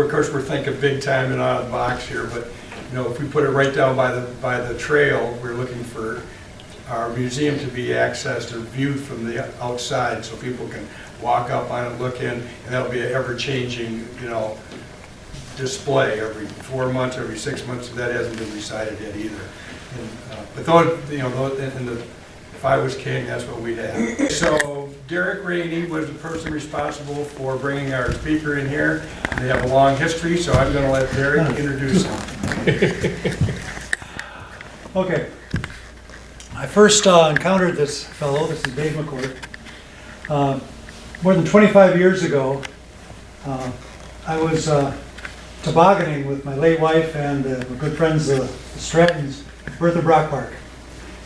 of course, we're thinking big time and out of the box here, but you know, if we put it right down by the trail, we're looking for our museum to be accessed or viewed from the outside, so people can walk up on it, look in, and that'll be an ever-changing, you know, display every 4 months, every 6 months. That hasn't been decided yet either. And, but those, you know, if I was king, that's what we'd have. So Derek Rainey was the person responsible for bringing our speaker in here. They have a long history, so I'm going to let Derek introduce him. Okay. I first encountered this fellow. This is Dave McCord. More than 25 years ago, I was tobogganing with my late wife and my good friends, the Strattons, Bertha Brock Park.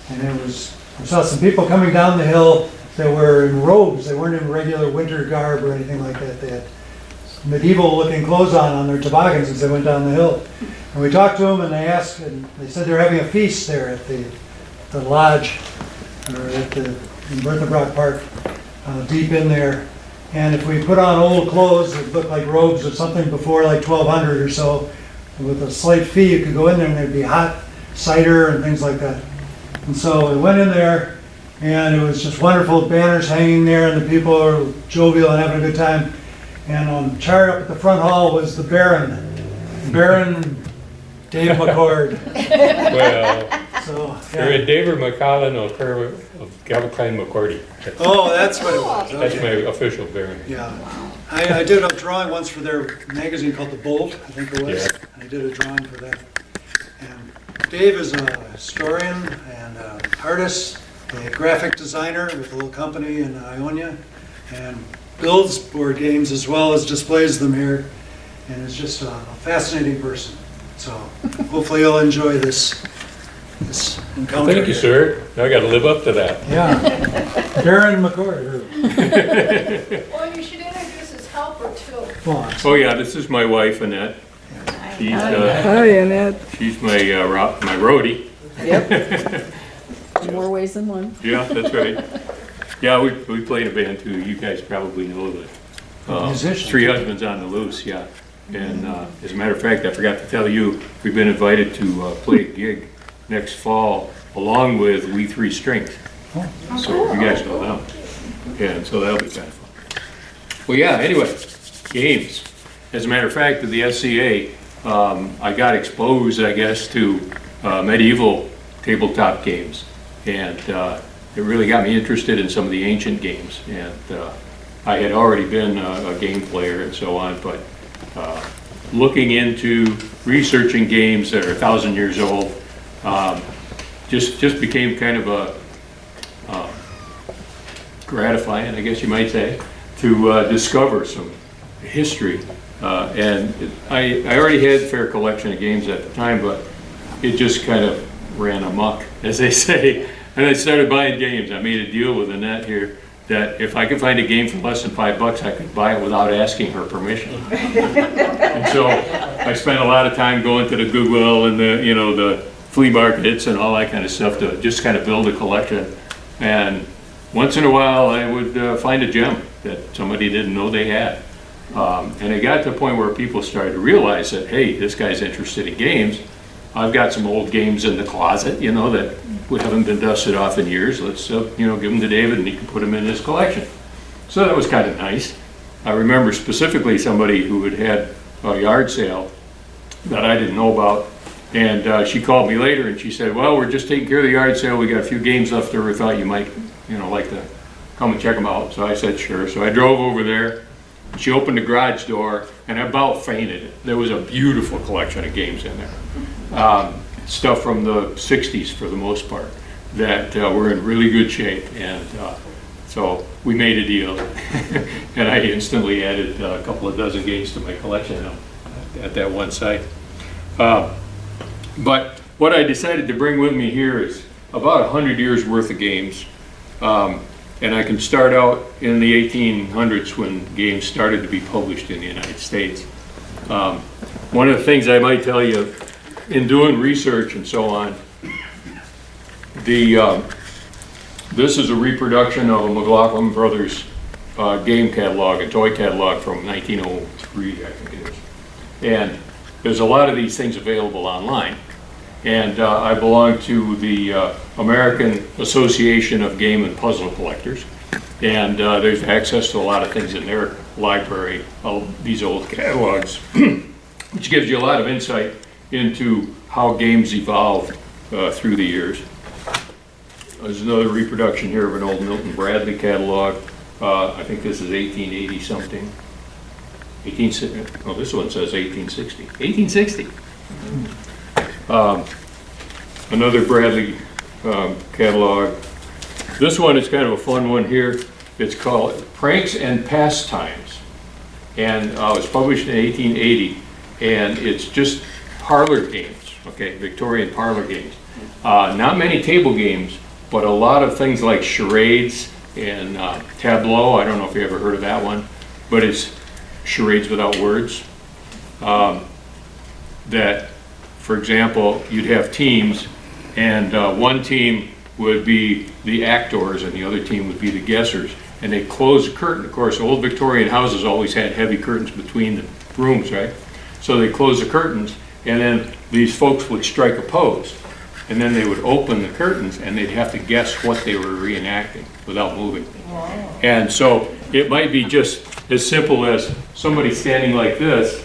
And I saw some people coming down the hill that were in robes. They weren't in regular winter garb or anything like that. They had medieval looking clothes on their toboggans as they went down the hill. And we talked to them and they asked, and they said they were having a feast there at the lodge, or in Bertha Brock Park, deep in there. And if we put on old clothes that looked like robes or something before like 1200 or so, with a slight fee, you could go in there and there'd be hot cider and things like that. And so we went in there, and it was just wonderful. Banners hanging there, and the people are jovial and having a good time. And on the chart up at the front hall was the Baron Dave McCord. Well, So, you're a David McCollin of Galvakine McCordy. Oh, that's what it was. That's my Okay. official bearing. Yeah. I did a drawing once for their magazine called The Bolt, I think it was. Yeah. And I did a drawing for that. And Dave is a historian and an artist, a graphic designer with a little company in Ionia, and builds board games as well as displays them here, and is just a fascinating person. So hopefully you'll enjoy this encounter. Thank you, here. sir. Now I got to live up to that. Yeah. Darren McCord. Well, you should introduce his helper too. Oh yeah, this is my wife Annette. She's Hi, Annette. she's my my roadie. Yep. More ways than one. Yeah, that's right. Yeah, we play in a band too. You guys probably know that. Musicians. Three Husbands on the Loose, yeah. And as a matter of fact, I forgot to tell you, we've been invited to play a gig next fall along with We Three Strings. So you guys know them. Yeah, and so that'll be kind of fun. Well, yeah, anyway, games. As a matter of fact, with the SCA, I got exposed, I guess, to medieval tabletop games. And it really got me interested in some of the ancient games. And I had already been a game player and so on, but looking into researching games that are 1,000 years old just became kind of a gratifying, I guess you might say, to discover some history. And I already had a fair collection of games at the time, but it just kind of ran amok, as they say. And I started buying games. I made a deal with Annette here that if I could find a game for less than $5, I could buy it without asking her permission. And so I spent a lot of time going to the Goodwill and the flea markets and all that kind of stuff to just kind of build a collection. And once in a while I would find a gem that somebody didn't know they had. And it got to the point where people started to realize that, hey, this guy's interested in games. I've got some old games in the closet, that haven't been dusted off in years. Let's, give them to David and he can put them in his collection. So that was kind of nice. I remember specifically somebody who had a yard sale that I didn't know about. And she called me later and she said, well, we're just taking care of the yard sale. We got a few games left there. We thought you might, like to come and check them out. So I said, sure. So I drove over there. She opened the garage door and I about fainted. There was a beautiful collection of games in there. Stuff from the 60s for the most part that were in really good shape. And so we made a deal. And I instantly added a couple of dozen games to my collection now at that one site. But what I decided to bring with me here is about 100 years worth of games. And I can start out in the 1800s when games started to be published in the United States. One of the things I might tell you in doing research and so on, this is a reproduction of a McLaughlin Brothers game catalog, a toy catalog from 1903, I think it is. And there's a lot of these things available online. And I belong to the American Association of Game and Puzzle Collectors. And there's access to a lot of things in their library, all these old catalogs, which gives you a lot of insight into how games evolved through the years. There's another reproduction here of an old Milton Bradley catalog. I think this is 1880 something. Oh, this one says 1860. 1860. Another Bradley catalog. This one is kind of a fun one here. It's called Pranks and Pastimes. And it was published in 1880. And it's just parlor games, okay, Victorian parlor games. Not many table games, but a lot of things like charades and tableau. I don't know if you ever heard of that one, but it's charades without words. That, for example, you'd have teams, and one team would be the actors and the other team would be the guessers. And they close the curtain. Of course, old Victorian houses always had heavy curtains between the rooms, right? So they close the curtains, and then these folks would strike a pose. And then they would open the curtains, and they'd have to guess what they were reenacting without moving. Wow. And so it might be just as simple as somebody standing like this,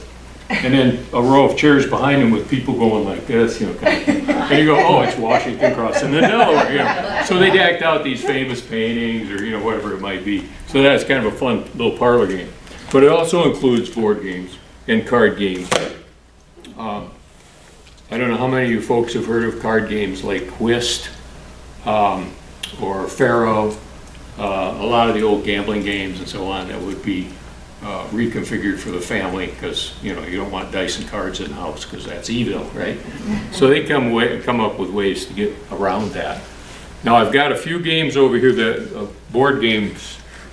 and then a row of chairs behind them with people going like this, you know, kind of thing. And you go, oh, it's Washington crossing the Delaware, you know. So they'd act out these famous paintings or, you know, whatever it might be. So that's kind of a fun little parlor game. But it also includes board games and card games. I don't know how many of you folks have heard of card games like Whist or Faro, a lot of the old gambling games and so on that would be reconfigured for the family because, you know, you don't want dice and cards in the house because that's evil, right? So they come up with ways to get around that. Now I've got a few games over here that board game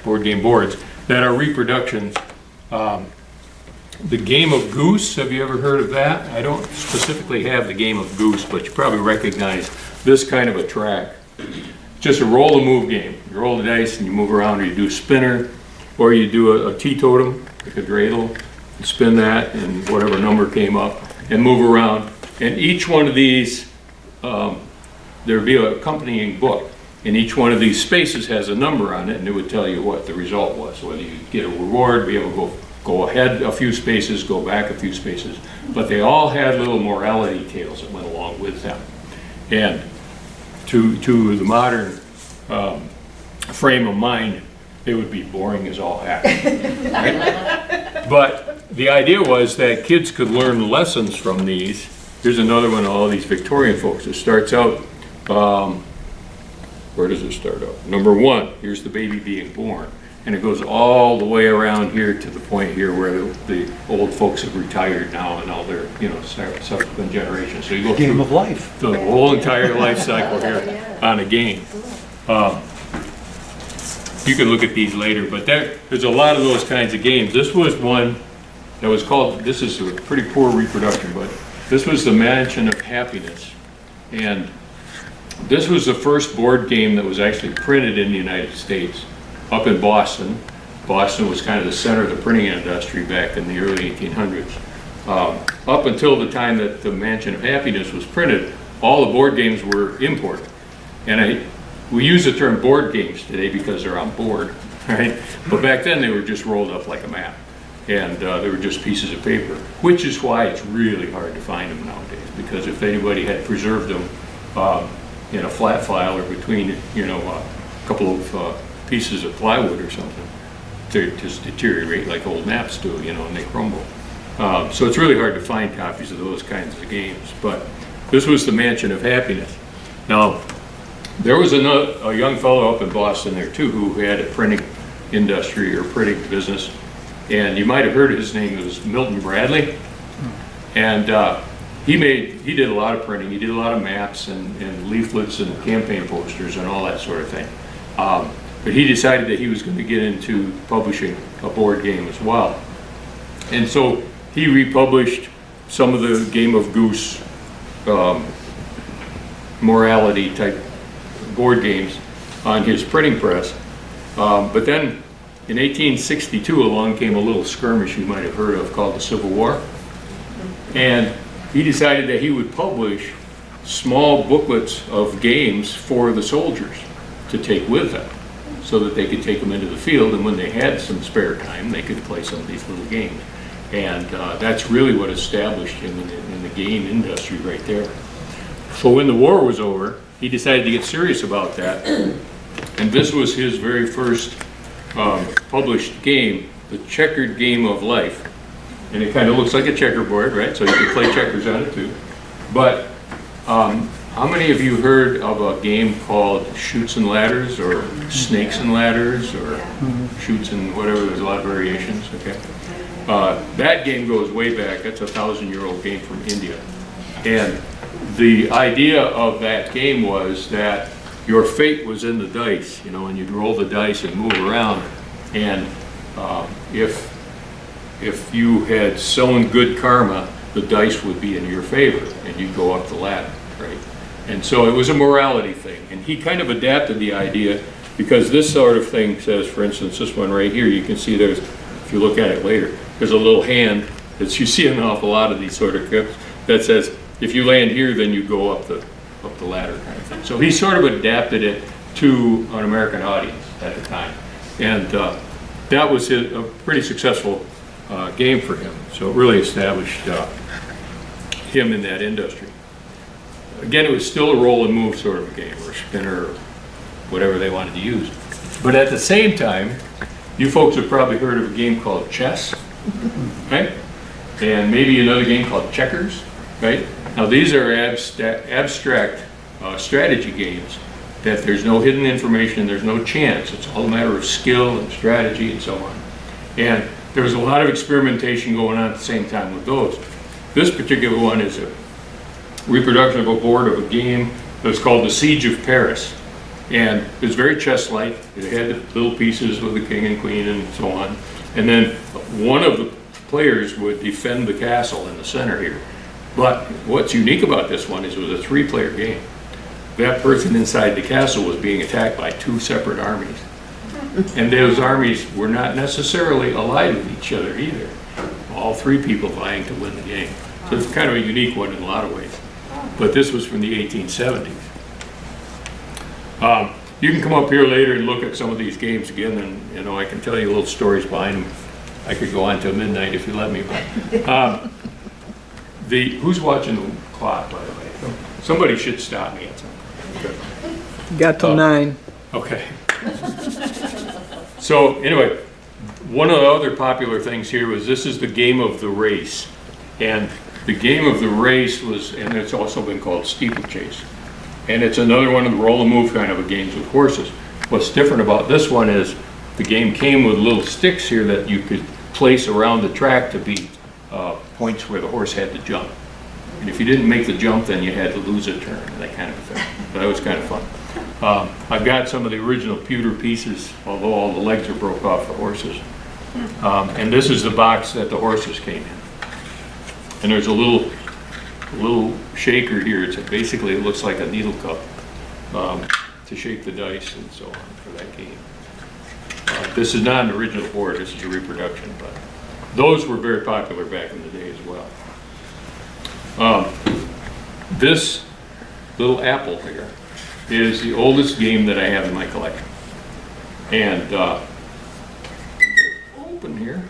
boards that are reproductions. The game of Goose, have you ever heard of that? I don't specifically have the game of Goose, but you probably recognize this kind of a track. Just a roll and move game. You roll the dice and you move around, or you do a spinner, or you do a teetotum, like a dreidel, and spin that, and whatever number came up, and move around. And each one of these, there'd be an accompanying book, and each one of these spaces has a number on it, and it would tell you what the result was, whether you get a reward, be able to go ahead a few spaces, go back a few spaces, but they all had little morality tales that went along with them. And to the modern frame of mind, they would be boring as all heck. Right? But the idea was that kids could learn lessons from these. Here's another one of all these Victorian folks. It starts out, where does it start out? Number 1, here's the baby being born. And it goes all the way around here to the point here where the old folks have retired now and all their, you know, subsequent generations. So you go Game through of life. the whole entire life cycle here on a game. You can look at these later, but there's a lot of those kinds of games. This was one that was called, this is a pretty poor reproduction, but this was the Mansion of Happiness. And this was the first board game that was actually printed in the United States. Up in Boston. Boston was kind of the center of the printing industry back in the early 1800s. Up until the time that the Mansion of Happiness was printed, all the board games were imported. And we use the term board games today because they're on board, right? But back then they were just rolled up like a map. And they were just pieces of paper, which is why it's really hard to find them nowadays. Because if anybody had preserved them in a flat file or between, you know, a couple of pieces of plywood or something, to just deteriorate like old maps do, you know, and they crumble. So it's really hard to find copies of those kinds of games. But this was the Mansion of Happiness. Now, there was a young fellow up in Boston there too who had a printing industry or printing business, and you might have heard his name. It was Milton Bradley, and he did a lot of printing. He did a lot of maps and leaflets and campaign posters and all that sort of thing. But he decided that he was going to get into publishing a board game as well. And so he republished some of the Game of Goose morality type board games on his printing press. But then in 1862 along came a little skirmish you might have heard of called the Civil War. And he decided that he would publish small booklets of games for the soldiers to take with them, so that they could take them into the field, and when they had some spare time, they could play some of these little games. And that's really what established him in the game industry right there. So when the war was over, he decided to get serious about that. And this was his very first published game, The Checkered Game of Life. And it kind of looks like a checkerboard, right? So you can play checkers on it too. But how many of you heard of a game called Chutes and Ladders, or Snakes and Ladders, or Chutes and whatever? There's a lot of variations, okay? That game goes way back. That's a 1,000-year-old game from India. And the idea of that game was that your fate was in the dice, you know, and you'd roll the dice and move around. And if you had sown good karma, the dice would be in your favor, and you'd go up the ladder, right? And so it was a morality thing. And he kind of adapted the idea, because this sort of thing says, for instance, this one right here, you can see there's, if you look at it later, there's a little hand that you see in an awful lot of these sort of clips that says, if you land here, then you go up the ladder kind of thing. So he sort of adapted it to an American audience at the time. And that was a pretty successful game for him. So it really established him in that industry. Again, it was still a roll and move sort of a game, or a spinner, or whatever they wanted to use. But at the same time, you folks have probably heard of a game called chess, right? And maybe another game called checkers, right? Now these are abstract strategy games that there's no hidden information, there's no chance. It's all a matter of skill and strategy and so on. And there was a lot of experimentation going on at the same time with those. This particular one is a reproduction of a board of a game that's called the Siege of Paris. And it's very chess-like. It had the little pieces with the king and queen and so on. And then one of the players would defend the castle in the center here. But what's unique about this one is it was a 3-player game. That person inside the castle was being attacked by 2 separate armies. And those armies were not necessarily allied with each other either. All 3 people vying to win the game. So it's kind of a unique one in a lot of ways. But this was from the 1870s. You can come up here later and look at some of these games again, and you know, I can tell you little stories behind them. I could go on till midnight if you let me. But who's watching the clock, by the way? Somebody should stop me at some point. Okay. Got till 9. Okay. So anyway, one of the other popular things here was this is the game of the race. And the game of the race was, and it's also been called steeplechase. And it's another one of the roll and move kind of a games with horses. What's different about this one is the game came with little sticks here that you could place around the track to be points where the horse had to jump. And if you didn't make the jump, then you had to lose a turn, that kind of thing. But that was kind of fun. I've got some of the original pewter pieces, although all the legs are broke off the horses. And this is the box that the horses came in. And there's a little shaker here. It's basically, it looks like a needle cup to shake the dice and so on for that game. This is not an original board, this is a reproduction, but those were very popular back in the day as well. This little apple here is the oldest game that I have in my collection. And open here.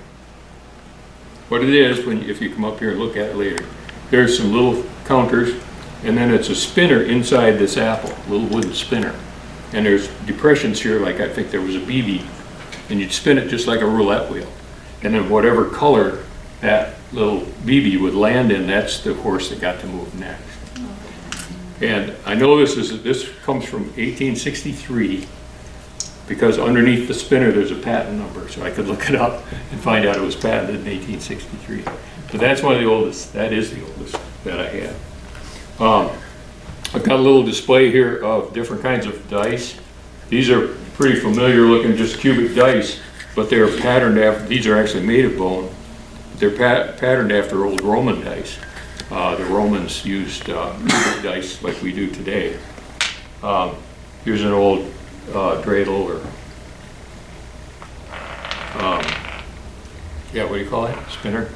What it is, if you come up here and look at it later, there's some little counters, and then it's a spinner inside this apple, a little wooden spinner. And there's depressions here, like I think there was a BB, and you'd spin it just like a roulette wheel. And then whatever color that little BB would land in, that's the horse that got to move next. And I know this comes from 1863, because underneath the spinner there's a patent number, so I could look it up and find out it was patented in 1863. But that's one of the oldest, that is the oldest that I have. I've got a little display here of different kinds of dice. These are pretty familiar looking, just cubic dice, but they're patterned after, these are actually made of bone. They're patterned after old Roman dice. The Romans used cubic dice like we do today. Here's an old dreidel, or yeah, what do you call it? Spinner.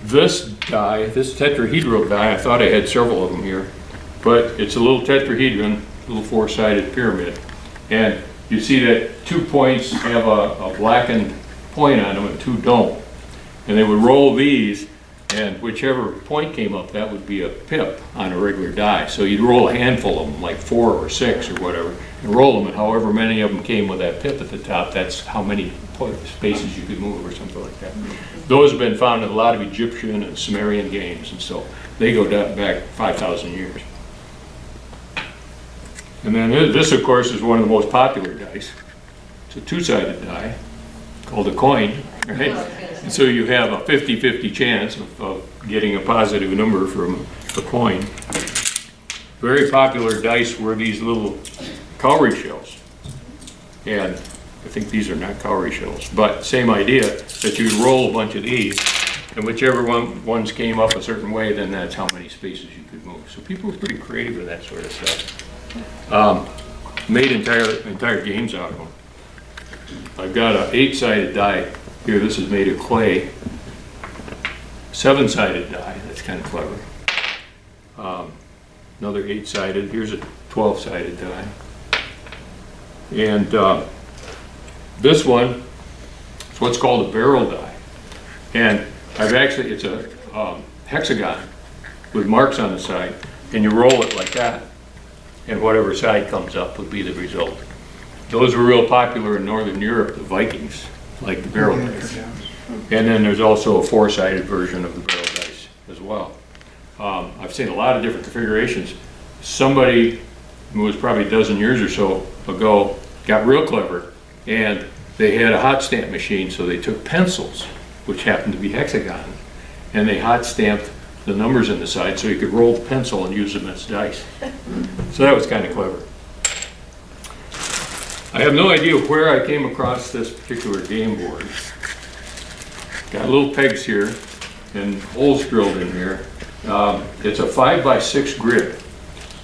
This die, this tetrahedral die, I thought I had several of them here, but it's a little tetrahedron, little four-sided pyramid. And you see that 2 points have a blackened point on them and 2 don't. And they would roll these, and whichever point came up, that would be a pip on a regular die. So you'd roll a handful of them, like 4 or 6 or whatever, and roll them, and however many of them came with that pip at the top, that's how many spaces you could move or something like that. Those have been found in a lot of Egyptian and Sumerian games, and so they go back 5,000 years. And then this, of course, is one of the most popular dice. It's a 2-sided die called a coin, right? And so you have a 50-50 chance of getting a positive number from a coin. Very popular dice were these little cowrie shells. And I think these are not cowrie shells, but same idea, that you roll a bunch of these, and whichever ones came up a certain way, then that's how many spaces you could move. So people were pretty creative with that sort of stuff. Made entire games out of them. I've got an 8-sided die here. This is made of clay. 7-sided die. That's kind of clever. Another 8-sided. Here's a 12-sided die. And this one is what's called a barrel die. And it's a hexagon with marks on the side, and you roll it like that, and whatever side comes up would be the result. Those were real popular in Northern Europe, the Vikings, like the barrel dice. And then there's also a 4-sided version of the barrel dice as well. I've seen a lot of different configurations. Somebody who was probably a dozen years or so ago got real clever, and they had a hot stamp machine, so they took pencils, which happened to be hexagon, and they hot stamped the numbers in the side so you could roll the pencil and use them as dice. So that was kind of clever. I have no idea where I came across this particular game board. Got little pegs here and holes drilled in here. It's a 5x6 grid,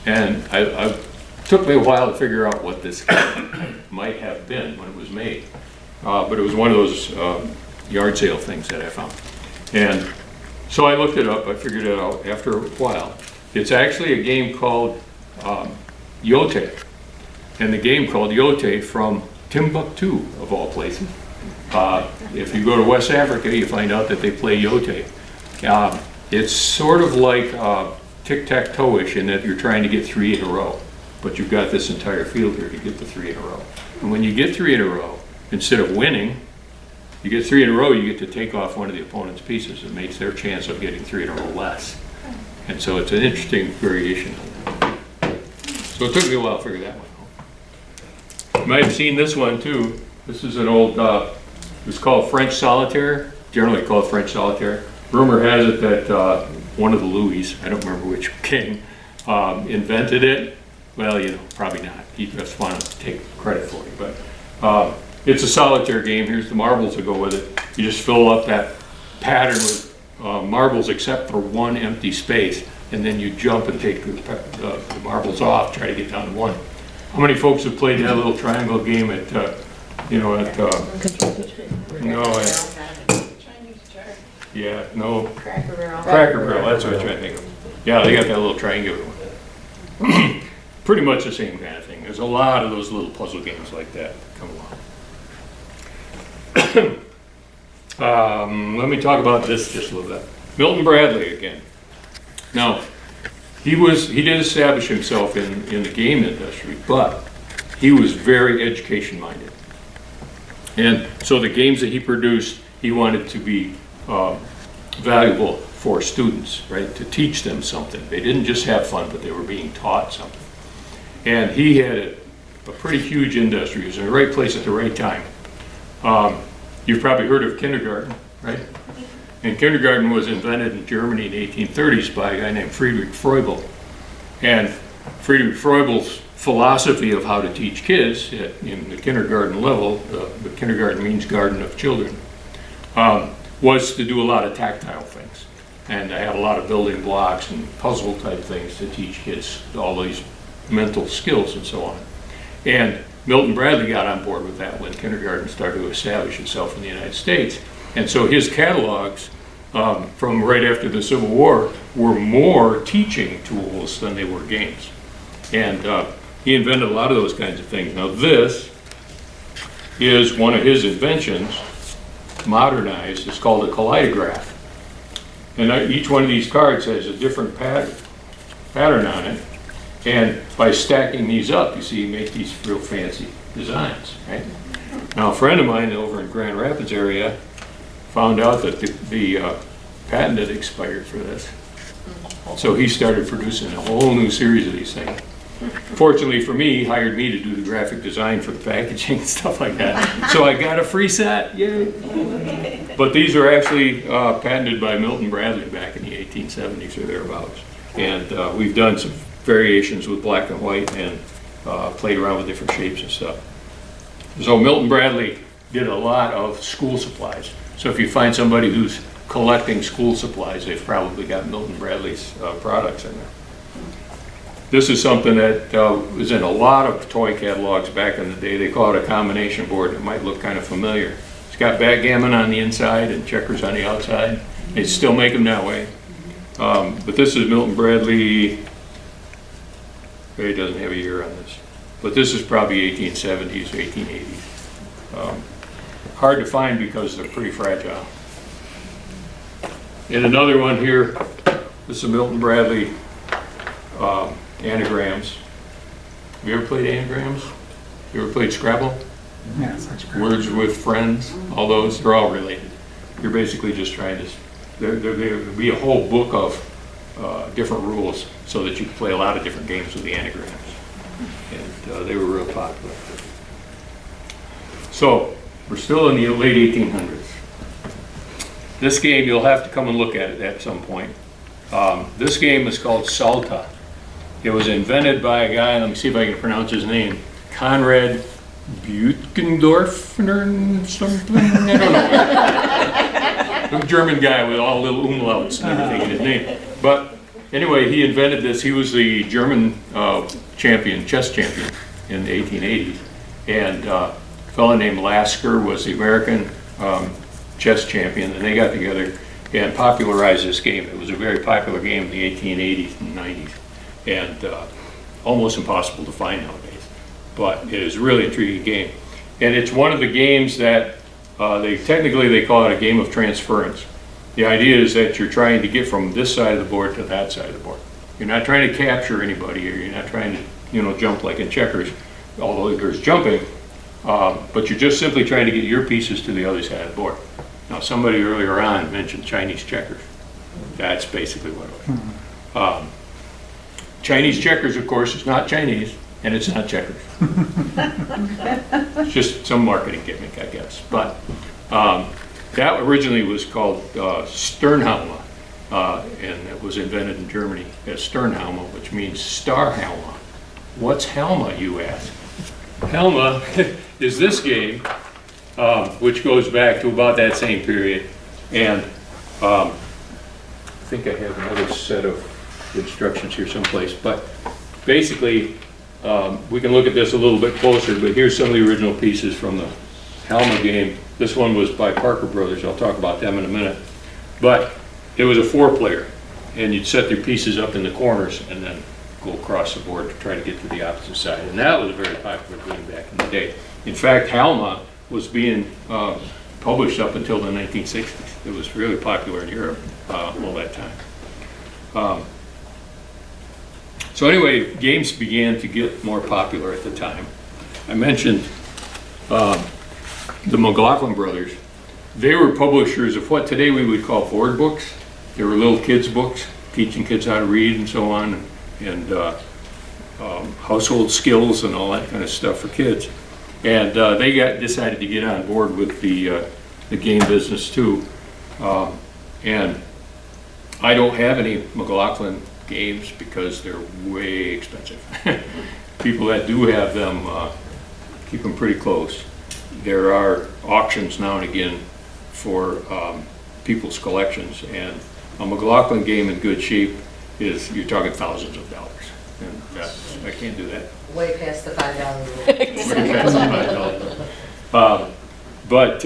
and it took me a while to figure out what this might have been when it was made. But it was one of those yard sale things that I found. And so I looked it up, I figured it out after a while. It's actually a game called Yote. And the game called Yote from Timbuktu, of all places. If you go to West Africa, you find out that they play Yote. It's sort of like tic-tac-toe-ish in that you're trying to get 3 in a row. But you've got this entire field here to get the 3 in a row. And when you get 3 in a row, instead of winning, you get 3 in a row, you get to take off one of the opponent's pieces. It makes their chance of getting 3 in a row less. And so it's an interesting variation of that. So it took me a while to figure that one out. You might have seen this one too. This is an old, it's called French Solitaire, generally called French Solitaire. Rumor has it that one of the Louis, I don't remember which king, invented it. Well, you know, probably not. He just wanted to take credit for it. But it's a solitaire game. Here's the marbles to go with it. You just fill up that pattern with marbles except for one empty space, and then you jump and take the marbles off, try to get down to 1. How many folks have played that little triangle game at, Cracker Barrel. Cracker Barrel, that's what I was trying to think of. Yeah, they got that little triangular one. Pretty much the same kind of thing. There's a lot of those little puzzle games like that come along. Let me talk about this just a little bit. Milton Bradley again. Now, he did establish himself in the game industry, but he was very education minded. And so the games that he produced, he wanted to be valuable for students, right? To teach them something. They didn't just have fun, but they were being taught something. And he had a pretty huge industry. He was in the right place at the right time. You've probably heard of kindergarten, right? And kindergarten was invented in Germany in the 1830s by a guy named Friedrich Froebel. And Friedrich Froebel's philosophy of how to teach kids in the kindergarten level, the kindergarten means garden of children, was to do a lot of tactile things. And I have a lot of building blocks and puzzle type things to teach kids all these mental skills and so on. And Milton Bradley got on board with that when kindergarten started to establish itself in the United States. And so his catalogs from right after the Civil War were more teaching tools than they were games. And he invented a lot of those kinds of things. Now this is one of his inventions, modernized. It's called a kaleidograph. And each one of these cards has a different pattern on it. And by stacking these up, you see, you make these real fancy designs, right? Now, a friend of mine over in Grand Rapids area found out that the patent had expired for this. So he started producing a whole new series of these things. Fortunately for me, he hired me to do the graphic design for the packaging and stuff like that. So I got a free set, yay! But these are actually patented by Milton Bradley back in the 1870s or thereabouts. And we've done some variations with black and white and played around with different shapes and stuff. So Milton Bradley did a lot of school supplies. So if you find somebody who's collecting school supplies, they've probably got Milton Bradley's products in there. This is something that was in a lot of toy catalogs back in the day. They call it a combination board. It might look kind of familiar. It's got backgammon on the inside and checkers on the outside. They still make them that way. But this is Milton Bradley. It doesn't have a year on this. But this is probably 1870s, 1880s. Hard to find because they're pretty fragile. And another one here, this is a Milton Bradley anagrams. Have you ever played anagrams? You ever played Scrabble? Yeah, such crap. Words with friends, all those, they're all related. You're basically just trying to, there would be a whole book of different rules so that you can play a lot of different games with the anagrams. And they were real popular. So, we're still in the late 1800s. This game, you'll have to come and look at it at some point. This game is called Salta. It was invented by a guy, let me see if I can pronounce his name, Conrad Buchendorf or something, I don't know. A German guy with all little umlauts and everything in his name. But anyway, he invented this. He was the German champion, chess champion in the 1880s. And a fellow named Lasker was the American chess champion, and they got together and popularized this game. It was a very popular game in the 1880s and 90s, and almost impossible to find nowadays. But it is a really intriguing game. And it's one of the games that they call it a game of transference. The idea is that you're trying to get from this side of the board to that side of the board. You're not trying to capture anybody, or you're not trying to, jump like in checkers, although there's jumping, but you're just simply trying to get your pieces to the other side of the board. Now, somebody earlier on mentioned Chinese checkers. That's basically what it was. Chinese checkers, of course, is not Chinese, and it's not checkers. It's just some marketing gimmick, I guess. But that originally was called Sternhalma, and it was invented in Germany as Sternhalma, which means star Halma. What's Halma, you ask? Halma is this game, which goes back to about that same period. And I think I have another set of instructions here someplace, but basically we can look at this a little bit closer, but here's some of the original pieces from the Halma game. This one was by Parker Brothers. I'll talk about them in a minute. But it was a 4-player, and you'd set your pieces up in the corners and then go across the board to try to get to the opposite side. And that was a very popular game back in the day. In fact, Halma was being published up until the 1960s. It was really popular in Europe all that time. So anyway, games began to get more popular at the time. I mentioned the McLaughlin brothers. They were publishers of what today we would call board books. They were little kids' books, teaching kids how to read and so on, and household skills and all that kind of stuff for kids. And they decided to get on board with the game business too. And I don't have any McLaughlin games because they're way expensive. People that do have them keep them pretty close. There are auctions now and again for people's collections, and a McLaughlin game in good shape is, you're talking thousands of dollars, and I can't do that. Way past the $5 rule. Way past the $5. But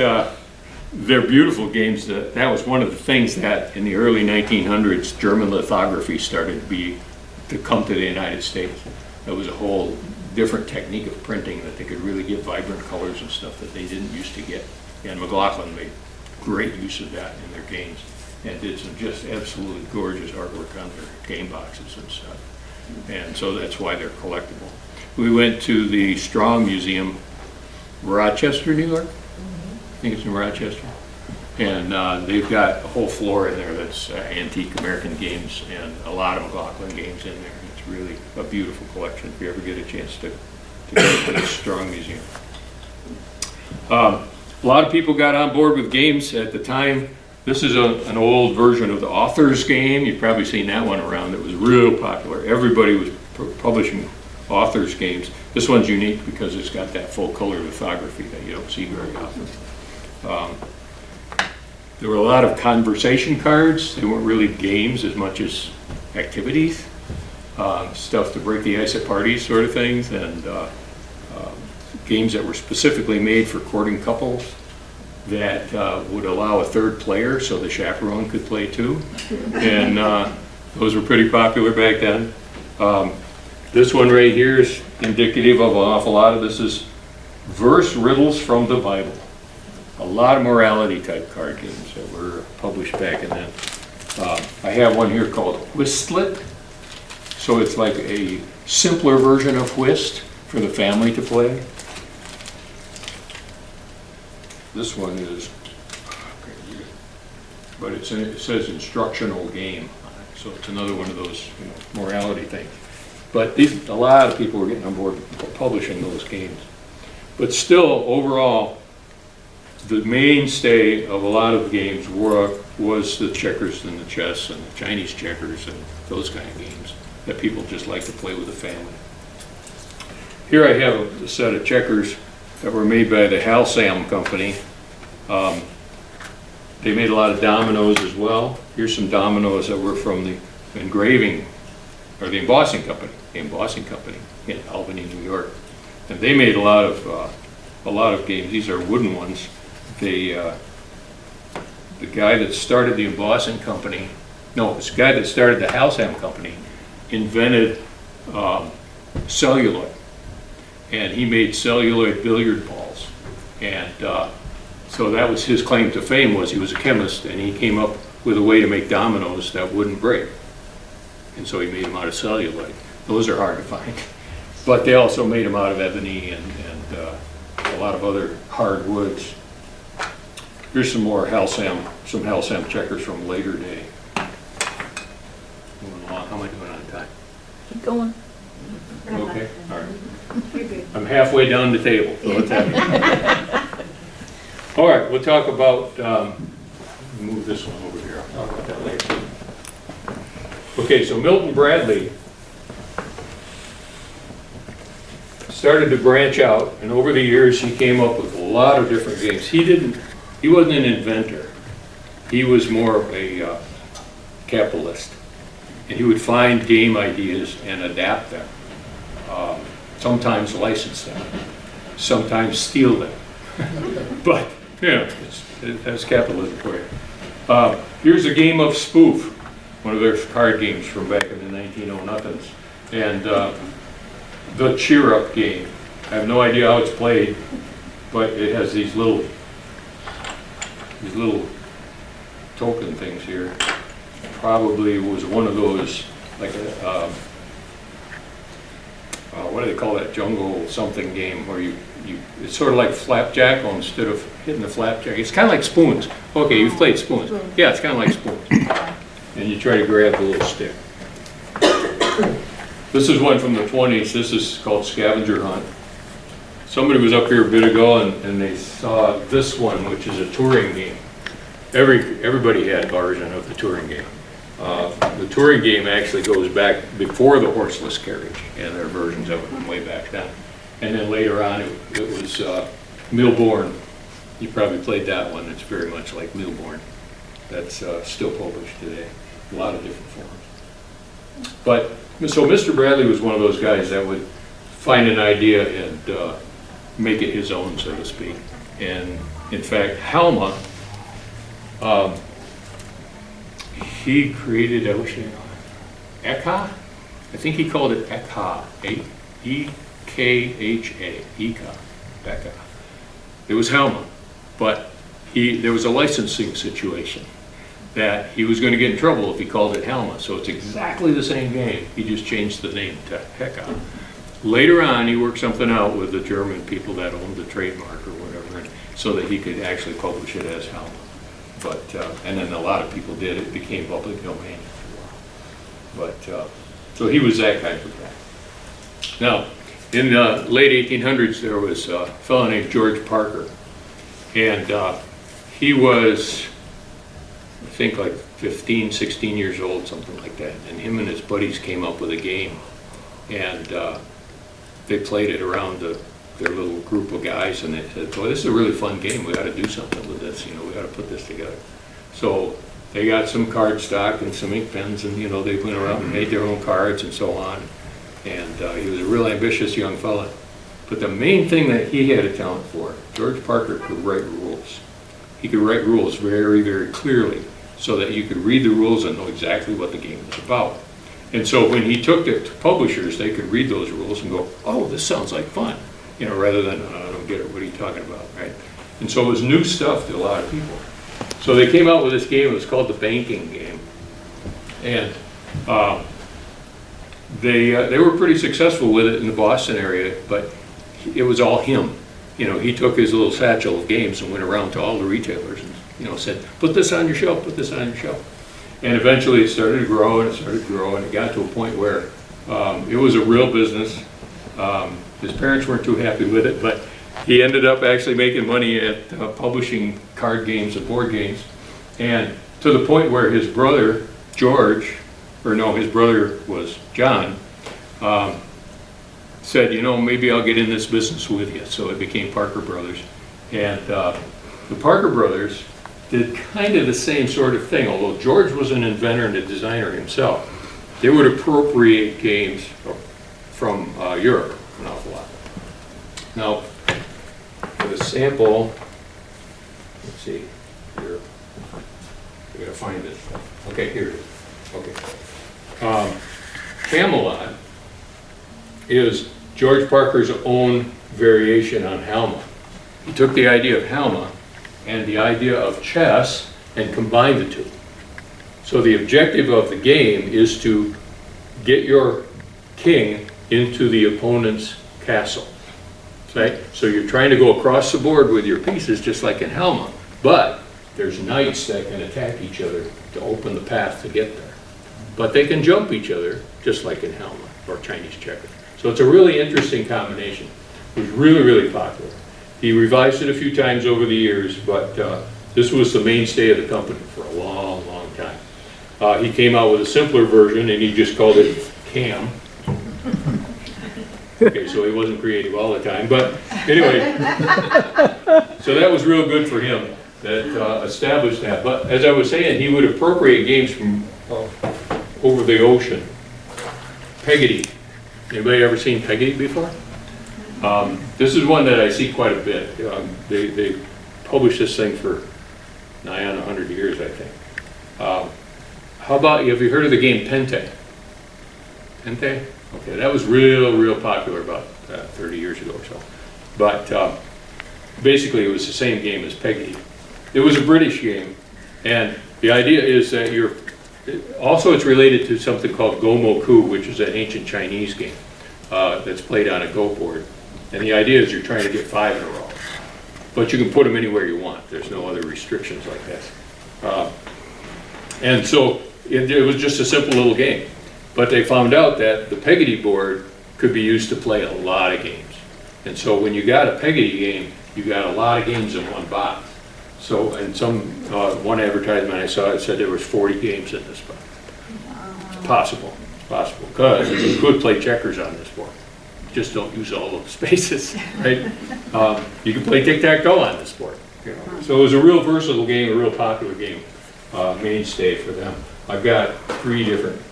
they're beautiful games. That was one of the things that in the early 1900s, German lithography started to come to the United States. It was a whole different technique of printing that they could really get vibrant colors and stuff that they didn't used to get. And McLaughlin made great use of that in their games and did some just absolutely gorgeous artwork on their game boxes and stuff. And so that's why they're collectible. We went to the Strong Museum, Rochester, New York. I think it's in Rochester. And they've got a whole floor in there that's antique American games and a lot of McLaughlin games in there. It's really a beautiful collection if you ever get a chance to go to the Strong Museum. A lot of people got on board with games at the time. This is an old version of the author's game. You've probably seen that one around. It was real popular. Everybody was publishing author's games. This one's unique because it's got that full color lithography that you don't see very often. There were a lot of conversation cards. They weren't really games as much as activities, stuff to break the ice at parties sort of things, and games that were specifically made for courting couples that would allow a third player so the chaperone could play too. And those were pretty popular back then. This one right here is indicative of an awful lot of this is verse riddles from the Bible. A lot of morality type card games that were published back in then. I have one here called Whistlet. So it's like a simpler version of Whist for the family to play. This one is, but it says instructional game on it. So it's another one of those morality things. But a lot of people were getting on board publishing those games. But still, overall, the mainstay of a lot of games was the checkers and the chess and the Chinese checkers and those kind of games that people just like to play with the family. Here I have a set of checkers that were made by the Halsam company. They made a lot of dominoes as well. Here's some dominoes that were from the engraving, or the embossing company in Albany, New York. And they made a lot of games. These are wooden ones. The guy that started the embossing company, the guy that started the Halsam company invented celluloid. And he made celluloid billiard balls. And so that was his claim to fame, was he was a chemist and he came up with a way to make dominoes that wouldn't break. And so he made them out of celluloid. Those are hard to find. But they also made them out of ebony and a lot of other hard woods. Here's some more Halsam checkers from later day. Moving along. How am I doing on time? Keep going. Okay, all right. I'm halfway down the table, so let's have it. All right, we'll talk about, move this one over here. I'll talk about that later. Okay, so Milton Bradley started to branch out, and over the years he came up with a lot of different games. He wasn't an inventor. He was more of a capitalist. And he would find game ideas and adapt them. Sometimes license them, sometimes steal them. But, that's capitalism for you. Here's a game of Spoof, one of their card games from back in the 1900s. And the Cheer Up game. I have no idea how it's played, but it has these little token things here. Probably was one of those, like a, what do they call that, jungle something game where it's sort of like flapjack, instead of hitting the flapjack. It's kind of like spoons. Okay, you've played spoons. Yeah, it's kind of like spoons. And you try to grab the little stick. This is one from the 20s. This is called Scavenger Hunt. Somebody was up here a bit ago and they saw this one, which is a touring game. Everybody had a version of the touring game. The touring game actually goes back before the horseless carriage, and there are versions of it from way back then. And then later on, it was Milbourne. You probably played that one. It's very much like Milbourne. That's still published today. A lot of different forms. But so Mr. Bradley was one of those guys that would find an idea and make it his own, so to speak. And in fact, Halma Um, he created, I wish I knew, Ekha? I think he called it Ekha, E-K-H-A, Eka, Ekha. It was Helma, but there was a licensing situation that he was going to get in trouble if he called it Helma. So it's exactly the same game. He just changed the name to Heka. Later on, he worked something out with the German people that owned the trademark or whatever, so that he could actually publish it as Helma. But and then a lot of people did. It became public domain after a while. But so he was that kind of guy. Now, in the late 1800s, there was a fellow named George Parker, and he was, I think, like 15, 16 years old, something like that. And him and his buddies came up with a game, and they played it around their little group of guys, and they said, boy, this is a really fun game. We got to do something with this. You know, we got to put this together. So they got some card stock and some ink pens, and, you know, they went around and made their own cards and so on. And he was a real ambitious young fella. But the main thing that he had a talent for, George Parker could write rules. He could write rules very, very clearly so that you could read the rules and know exactly what the game was about. And so when he took it to publishers, they could read those rules and go, oh, this sounds like fun. You know, rather than, I don't get it, what are you talking about, right? And so it was new stuff to a lot of people. So they came out with this game. It was called the banking game. And they were pretty successful with it in the Boston area, but it was all him. You know, he took his little satchel of games and went around to all the retailers and, you know, said, put this on your shelf, put this on your shelf. And eventually it started to grow, and it started to grow, and it got to a point where it was a real business. His parents weren't too happy with it, but he ended up actually making money at publishing card games and board games. And to the point where his brother, George, or no, his brother was John, said, you know, maybe I'll get in this business with you. So it became Parker Brothers. And the Parker Brothers did kind of the same sort of thing, although George was an inventor and a designer himself. They would appropriate games from Europe an awful lot. Now, for the sample, let's see, here, I gotta find it. Okay, here it is. Okay. Camelot is George Parker's own variation on Halma. He took the idea of Halma and the idea of chess and combined the two. So the objective of the game is to get your king into the opponent's castle. Right? So you're trying to go across the board with your pieces just like in Halma, but there's knights that can attack each other to open the path to get there. But they can jump each other just like in Halma or Chinese checkers. So it's a really interesting combination. It was really, really popular. He revised it a few times over the years, but this was the mainstay of the company for a long, long time. He came out with a simpler version and he just called it Cam. Okay, so he wasn't creative all the time, but anyway, so that was real good for him, that established that. But as I was saying, he would appropriate games from over the ocean. Peggotty. Anybody ever seen Peggotty before? This is one that I see quite a bit. They published this thing for nigh on 100 years, I think. How about, have you heard of the game Pente? Pente? Okay, that was real popular about 30 years ago or so. But basically it was the same game as Peggotty. It was a British game, and the idea is that also it's related to something called Gomoku, which is an ancient Chinese game that's played on a Go board. And the idea is you're trying to get 5 in a row. But you can put them anywhere you want. There's no other restrictions like that. And so it was just a simple little game. But they found out that the Peggotty board could be used to play a lot of games. And so when you got a Peggotty game, you got a lot of games in one box. So in one advertisement I saw, it said there was 40 games in this box. It's possible, because you could play checkers on this board. Just don't use all of the spaces, right? You can play tic-tac-toe on this board. You know? So it was a real versatile game, a real popular game, mainstay for them. I've got 3 different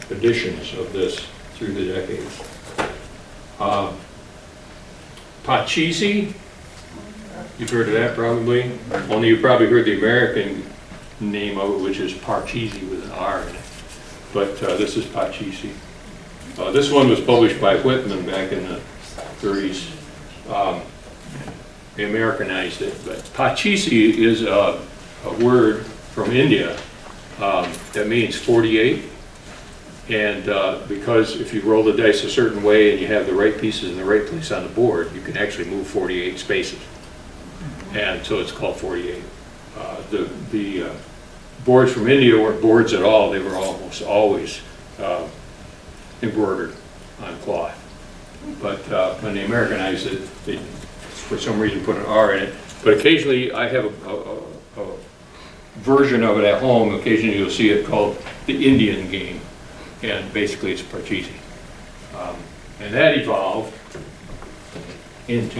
editions of this through the decades. Pachisi, you've heard of that probably. Only you probably heard the American name of it, which is Parcheesi with an R in it. But this is Parcheesi. This one was published by Whitman back in the 30s. They Americanized it, but Parcheesi is a word from India that means 48. And because if you roll the dice a certain way and you have the right pieces in the right place on the board, you can actually move 48 spaces. And so it's called 48. The boards from India weren't boards at all. They were almost always embroidered on cloth. But when they Americanized it, they, for some reason, put an R in it. But occasionally, I have a version of it at home. Occasionally, you'll see it called the Indian game. And basically, it's Parcheesi. And that evolved into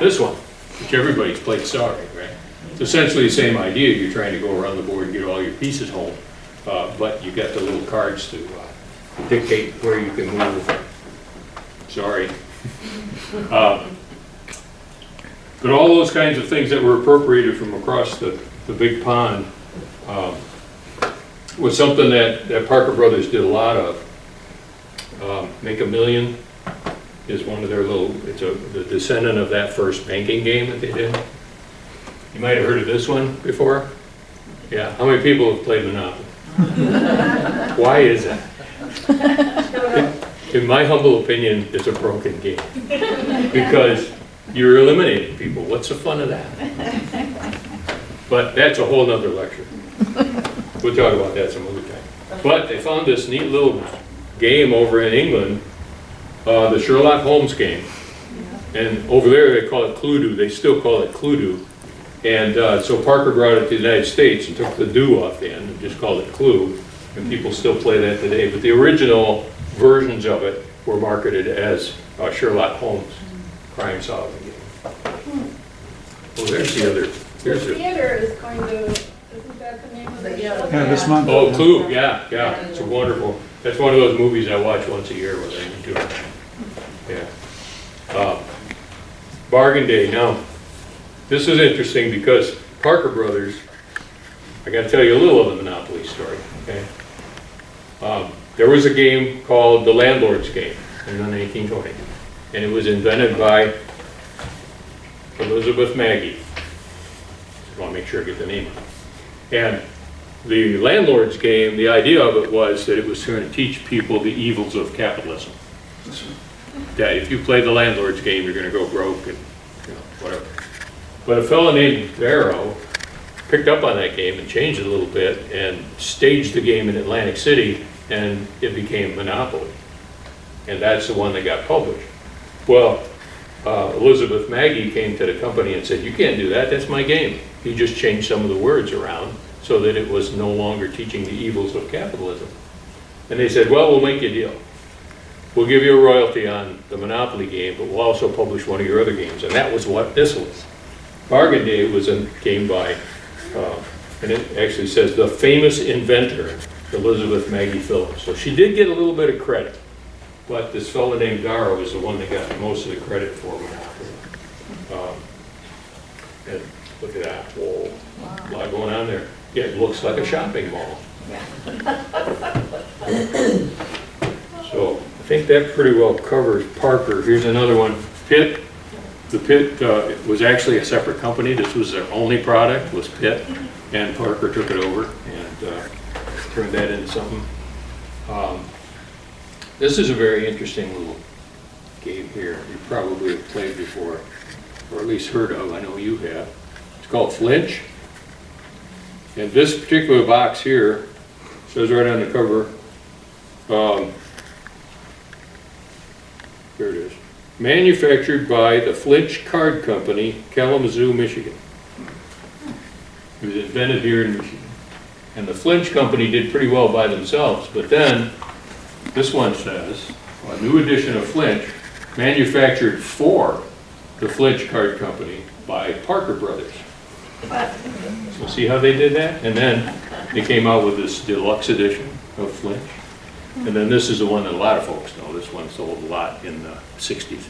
this one, which everybody's played sorry, right? It's essentially the same idea. You're trying to go around the board and get all your pieces home, but you got the little cards to dictate where you can move. Sorry. But all those kinds of things that were appropriated from across the big pond was something that Parker Brothers did a lot of. Make a Million is one of their little, it's the descendant of that first banking game that they did. You might have heard of this one before. Yeah, how many people have played Monopoly? Why is that? In my humble opinion, it's a broken game. Because you're eliminating people. What's the fun of that? But that's a whole nother lecture. We'll talk about that some other time. But they found this neat little game over in England, the Sherlock Holmes game. And over there they call it Cluedo. They still call it Cluedo. And so Parker brought it to the United States and took the do off the end and just called it Clue. And people still play that today. But the original versions of it were marketed as Sherlock Holmes crime solving game. Oh, there's the other. The theater is going to, isn't that the name of the show? Yeah, this month. Oh, Clue, yeah, yeah, it's a wonderful. That's one of those movies I watch once a year when I do it. Yeah. Bargain Day. Now, this is interesting because Parker Brothers, I got to tell you a little of the Monopoly story, okay? There was a game called the Landlord's Game in the 1920s, and it was invented by Elizabeth Maggie. I want to make sure I get the name. And the Landlord's Game, the idea of it was that it was going to teach people the evils of capitalism. That if you play the Landlord's Game, you're going to go broke and whatever. But a fellow named Barrow picked up on that game and changed it a little bit and staged the game in Atlantic City, and it became Monopoly. And that's the one that got published. Well, Elizabeth Maggie came to the company and said, "You can't do that, that's my game." He just changed some of the words around so that it was no longer teaching the evils of capitalism. And they said, "Well, we'll make you a deal. We'll give you a royalty on the Monopoly game, but we'll also publish one of your other games." And that was what this was. Bargain Day was a game by, and it actually says, the famous inventor, Elizabeth Maggie Phillips. So she did get a little bit of credit, but this fellow named Darrow is the one that got most of the credit for Monopoly. And look at that, whoa, a lot going on there. Yeah, it looks like a shopping mall. So I think that pretty well covers Parker. Here's another one, Pitt. The Pitt was actually a separate company. This was their only product, was Pitt, and Parker took it over and turned that into something. This is a very interesting little game here. You probably have played before, or at least heard of. I know you have. It's called Flinch. And this particular box here says right on the cover, here it is. Manufactured by the Flinch Card Company, Kalamazoo, Michigan. It was invented here in Michigan. And the Flinch Company did pretty well by themselves, but then this one says, a new edition of Flinch, manufactured for the Flinch Card Company by Parker Brothers. So see how they did that? And then they came out with this deluxe edition of Flinch. And then this is the one that a lot of folks know. This one sold a lot in the 60s,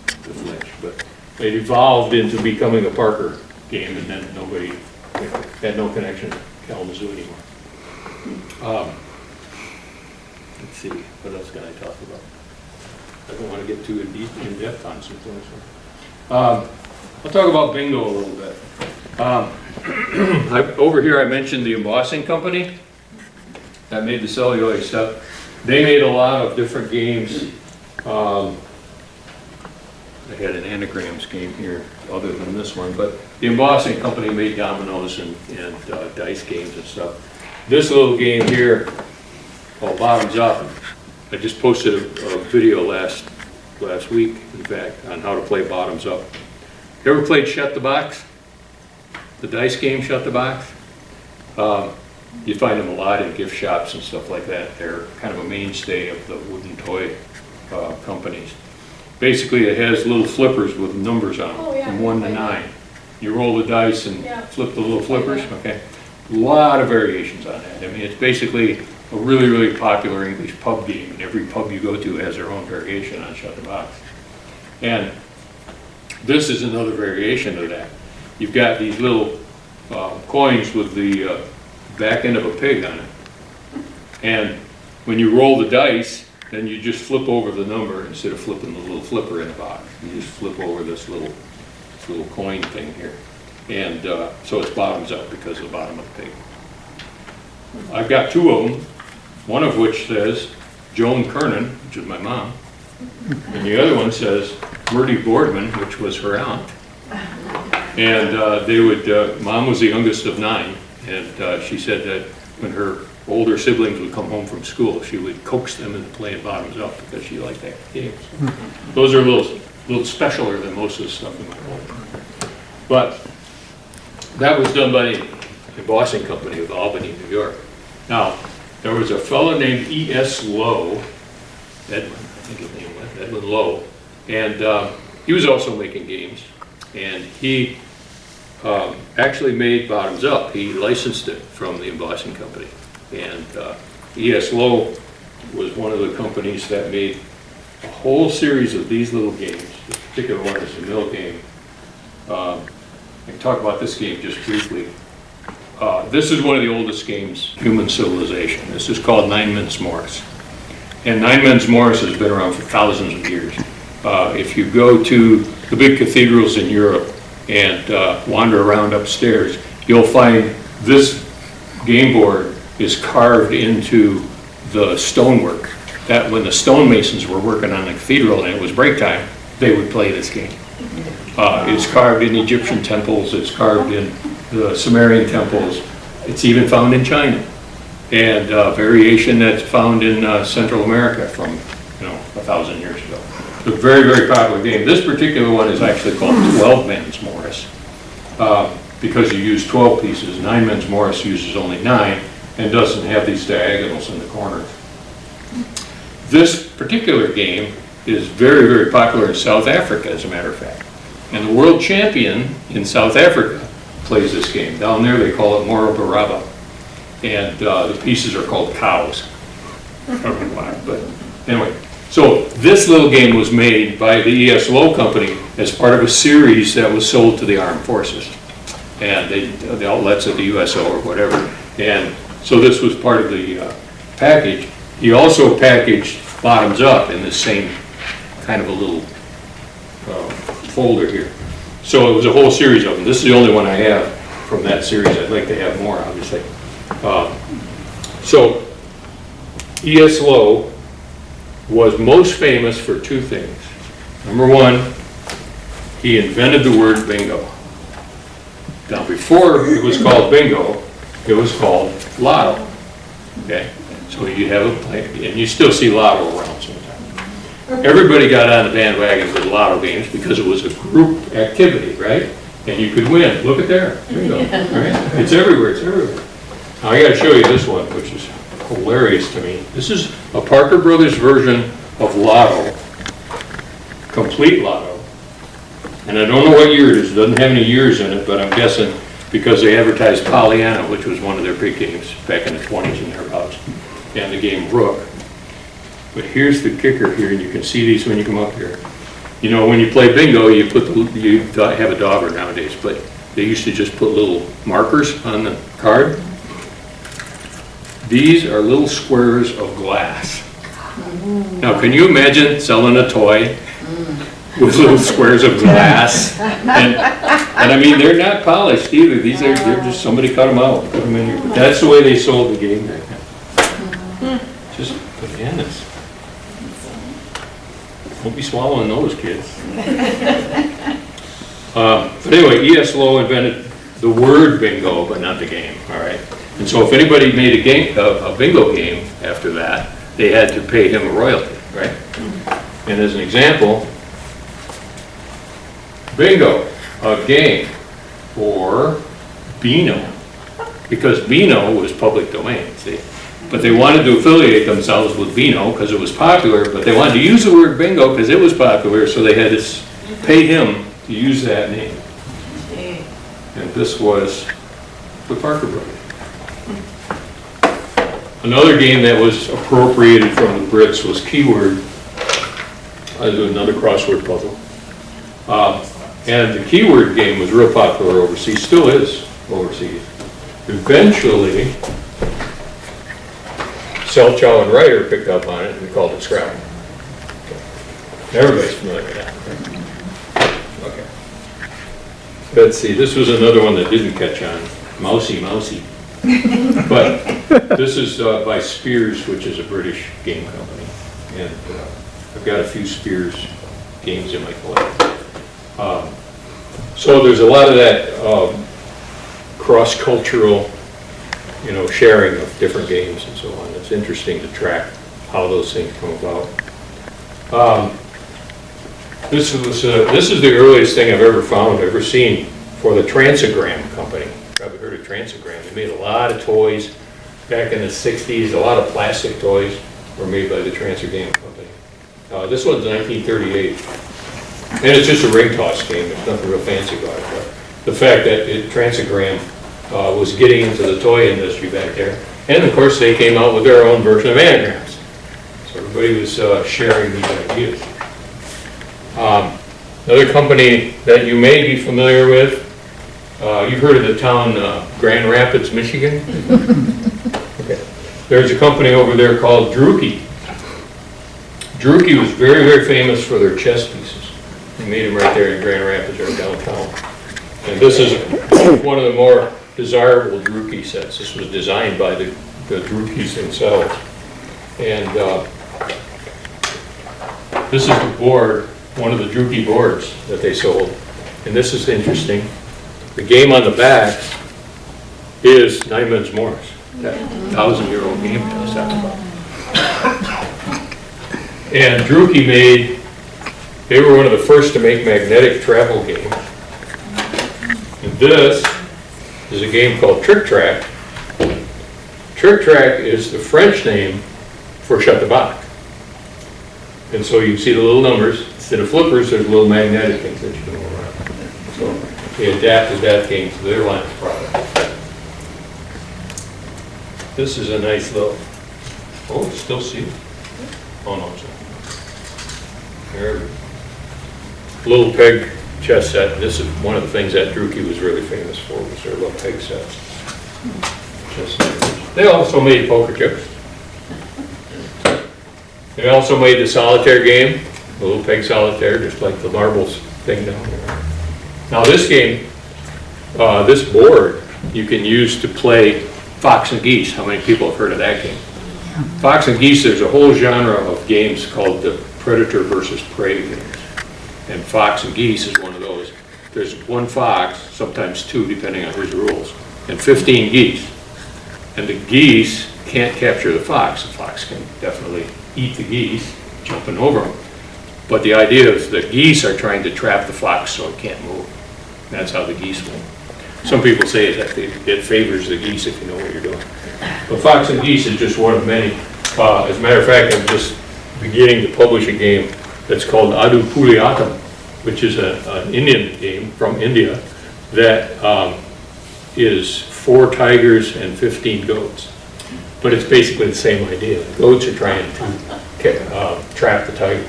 the Flinch. But it evolved into becoming a Parker game, and then nobody had no connection to Kalamazoo anymore. Let's see, what else can I talk about? I don't want to get too in depth on some things. I'll talk about bingo a little bit. Over here I mentioned the embossing company that made the celluloid stuff. They made a lot of different games. I had an anagrams game here other than this one, but the embossing company made dominoes and dice games and stuff. This little game here, called Bottoms Up, I just posted a video last week, in fact, on how to play Bottoms Up. You ever played Shut the Box? The dice game Shut the Box? You find them a lot in gift shops and stuff like that. They're kind of a mainstay of the wooden toy companies. Basically, it has little flippers with numbers on them, Oh, yeah. from 1 to 9. You roll the dice and Yeah. flip the little flippers, okay? A lot of variations on that. I mean, it's basically a really, really popular English pub game, and every pub you go to has their own variation on Shut the Box. And this is another variation of that. You've got these little coins with the back end of a pig on it. And when you roll the dice, then you just flip over the number instead of flipping the little flipper in the box. You just flip over this little coin thing here. And so it's bottoms up because of the bottom of the pig. I've got 2 of them, one of which says Joan Kernan, which is my mom, and the other one says Murdy Boardman, which was her aunt. And Mom was the youngest of 9, and she said that when her older siblings would come home from school, she would coax them into playing bottoms up because she liked that game. Those are a little specialer than most of the stuff in my home. But that was done by the embossing company of Albany, New York. Now, there was a fellow named E.S. Lowe, Edwin, I think his name was, Edwin Lowe, and he was also making games, and he actually made Bottoms Up. He licensed it from the embossing company. And E.S. Lowe was one of the companies that made a whole series of these little games. This particular one is the mill game. I can talk about this game just briefly. This is one of the oldest games, human civilization. This is called Nine Men's Morris. And Nine Men's Morris has been around for thousands of years. If you go to the big cathedrals in Europe and wander around upstairs, you'll find this game board is carved into the stonework. That when the stonemasons were working on the cathedral and it was break time, they would play this game. It's carved in Egyptian temples, it's carved in the Sumerian temples, it's even found in China. And variation that's found in Central America from 1,000 years ago. It's a very, very popular game. This particular one is actually called 12 Men's Morris because you use 12 pieces. 9 Men's Morris uses only 9 and doesn't have these diagonals in the corners. This particular game is very, very popular in South Africa, as a matter of fact. And the world champion in South Africa plays this game. Down there they call it Moro Baraba. And the pieces are called cows. I don't know why, but anyway. So this little game was made by the E.S. Lowe Company as part of a series that was sold to the armed forces. And the outlets of the USO or whatever. And so this was part of the package. He also packaged Bottoms Up in the same kind of a little folder here. So it was a whole series of them. This is the only one I have from that series. I'd like to have more, obviously. So E.S. Lowe was most famous for 2 things. Number 1, he invented the word bingo. Now before it was called bingo, it was called lotto. Okay? So you have a play, and you still see lotto around sometimes. Everybody got on the bandwagon with lotto games because it was a group activity, right? And you could win. Look at there. Bingo. Right? It's everywhere. It's everywhere. Now I got to show you this one, which is hilarious to me. This is a Parker Brothers version of Lotto, complete Lotto. And I don't know what year it is. It doesn't have any years in it, but I'm guessing because they advertised Pollyanna, which was one of their big games back in the 20s and thereabouts, and the game Rook. But here's the kicker here, and you can see these when you come up here. You know, when you play bingo, you have a dauber nowadays, but they used to just put little markers on the card, These are little squares of glass. Now, can you imagine selling a toy with little squares of glass? And I mean, they're not polished either. They're just, somebody cut them out, put them in here. But that's the way they sold the game back then. Just bananas. Don't be swallowing those, kids. But anyway, E.S. Lowe invented the word bingo, but not the game, all right? And so if anybody made a bingo game after that, they had to pay him a royalty, right? And as an example, bingo, a game, or Beano, because Beano was public domain, see? But they wanted to affiliate themselves with Beano because it was popular, but they wanted to use the word bingo because it was popular, so they had to pay him to use that name. And this was the Parker Brothers. Another game that was appropriated from the Brits was Keyword. I do another crossword puzzle. And the Keyword game was real popular overseas, still is overseas. Eventually, Selchow and Ryder picked up on it and called it Scrabble. Everybody's familiar with that. Okay. Let's see, this was another one that didn't catch on. Mousy, mousy. But this is by Spears, which is a British game company. And I've got a few Spears games in my collection. So there's a lot of that cross-cultural, sharing of different games and so on. It's interesting to track how those things come about. This is the earliest thing I've ever seen for the Transogram company. Probably heard of Transogram. They made a lot of toys back in the 60s. A lot of plastic toys were made by the Transogram company. This one's 1938. And it's just a ring toss game. There's nothing real fancy about it. But the fact that Transogram was getting into the toy industry back there. And of course they came out with their own version of anagrams. So everybody was sharing these ideas. Another company that you may be familiar with, you've heard of the town Grand Rapids, Michigan? Okay. There's a company over there called Druki. Druki was very, very famous for their chess pieces. They made them right there in Grand Rapids or downtown. And this is one of the more desirable Druki sets. This was designed by the Drukis themselves. And this is the board, one of the Druki boards that they sold. And this is interesting. The game on the back is Nyman's Morris, that 1,000-year-old game I was talking about. And Druki they were one of the first to make magnetic travel games. And this is a game called Trick Track. Trick Track is the French name for shut the box. And so you see the little numbers. Instead of flippers, there's little magnetic things that you can go around. So they adapted that game to their line of product. This is a nice little, oh, it's still sealed. Oh no, it's not. There. Little peg chess set. This is one of the things that Druki was really famous for, was their little peg sets. They also made poker chips. They also made the solitaire game, the little peg solitaire, just like the marbles thing down there. Now this game, this board, you can use to play Fox and Geese. How many people have heard of that game? Fox and Geese, there's a whole genre of games called the Predator versus Prey games. And Fox and Geese is one of those. There's one fox, sometimes two, depending on his rules, and 15 geese. And the geese can't capture the fox. The fox can definitely eat the geese, jumping over them. But the idea is the geese are trying to trap the fox so it can't move. That's how the geese win. Some people say that it favors the geese if you know what you're doing. But Fox and Geese is just one of many. As a matter of fact, I'm just beginning to publish a game that's called Adu Puliatam, which is an Indian game from India that is 4 tigers and 15 goats. But it's basically the same idea. The goats are trying to trap the tiger.